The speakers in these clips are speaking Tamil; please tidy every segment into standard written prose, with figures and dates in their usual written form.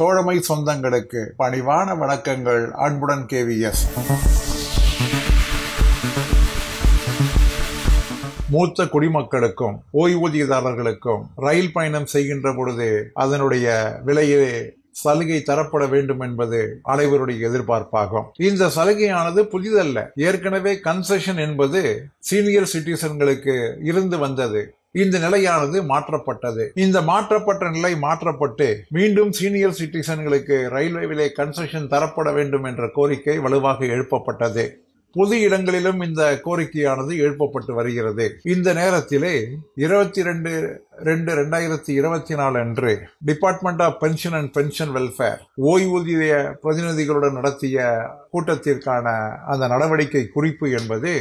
தோழமை சொந்தங்களுக்கு பணிவான வணக்கங்கள். அன்புடன் KVS. மூத்த குடிமக்களுக்கும் ஓய்வூதியதாரர்களுக்கும் ரயில் பயணம் செய்கின்ற பொழுது அதனுடைய விலையை சலுகை தரப்பட வேண்டும் என்பது அனைவருடைய எதிர்பார்ப்பாகும். இந்த சலுகையானது புதிதல்ல. ஏற்கனவே கன்செஷன் என்பது சீனியர் சிட்டிசன்களுக்கு இருந்து வந்தது. இந்த நிலையானது மாற்றப்பட்டது. இந்த மாற்றப்பட்ட நிலை மாற்றப்பட்டு மீண்டும் சீனியர் சிட்டிசன்களுக்கு ரயில்வே விலை கன்செஷன் தரப்பட வேண்டும் என்ற கோரிக்கை வலுவாக எழுப்பப்பட்டது. பொது இடங்களிலும் இந்த கோரிக்கையானது எழுப்பப்பட்டு வருகிறது. இந்த நேரத்திலே 22/2/2024 அன்று department of pension and pension welfare ஓய்வூதிய பிரதிநிதிகளுடன் நடத்திய கூட்டத்திற்கான அந்த நடவடிக்கை குறிப்பு என்பது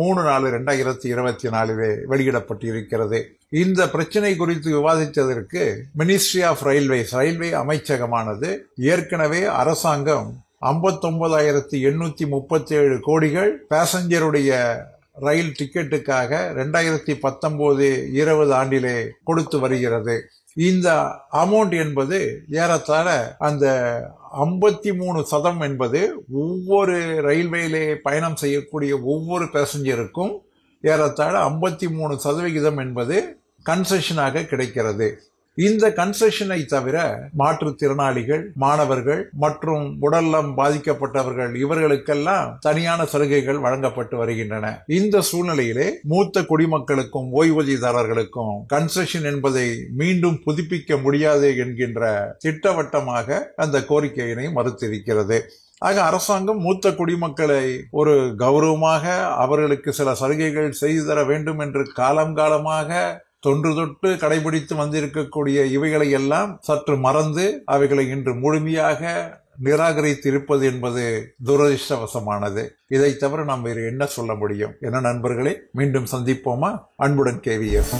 3/4/2024 வெளியிடப்பட்டிருக்கிறது. இந்த பிரச்சனை குறித்து விவாதித்ததற்கு மினிஸ்ட்ரி ஆஃப் ரயில்வே அமைச்சகமானது ஏற்கனவே அரசாங்கம் 59,837 கோடிகள் பேசஞ்சருடைய ரயில் டிக்கெட்டுக்காக 2019-20 ஆண்டிலே கொடுத்து வருகிறது. இந்த அமௌண்ட் என்பது ஏறத்தாழ அந்த 53% என்பது ஒவ்வொரு ரயில்வேயிலே பயணம் செய்யக்கூடிய ஒவ்வொரு பேசஞ்சருக்கும் ஏறத்தாழ 53% என்பது கன்செஷனாக கிடைக்கிறது. இந்த கன்செஷனை தவிர மாற்றுத்திறனாளிகள், மாணவர்கள் மற்றும் உடல்நலம் பாதிக்கப்பட்டவர்கள் இவர்களுக்கெல்லாம் தனியான சலுகைகள் வழங்கப்பட்டு வருகின்றன. இந்த சூழ்நிலையிலே மூத்த குடிமக்களுக்கும் ஓய்வூதியதாரர்களுக்கும் கன்செஷன் என்பதை மீண்டும் புதுப்பிக்க முடியாது என்கின்ற திட்டவட்டமாக அந்த கோரிக்கையினை மறுத்திருக்கிறது. ஆக அரசாங்கம் மூத்த குடிமக்களை ஒரு கௌரவமாக அவர்களுக்கு சில சலுகைகள் செய்து தர வேண்டும் என்று காலமாக தொன்று தொட்டு கடைபிடித்து வந்திருக்கக்கூடிய இவைகளை எல்லாம் சற்று மறந்து அவைகளை இன்று முழுமையாக நிராகரித்து இருப்பது என்பது துரதிர்ஷ்டவசமானது. இதை தவிர நாம் வேறு என்ன சொல்ல முடியும்? என்ன நண்பர்களே, மீண்டும் சந்திப்போமா? அன்புடன் KVS.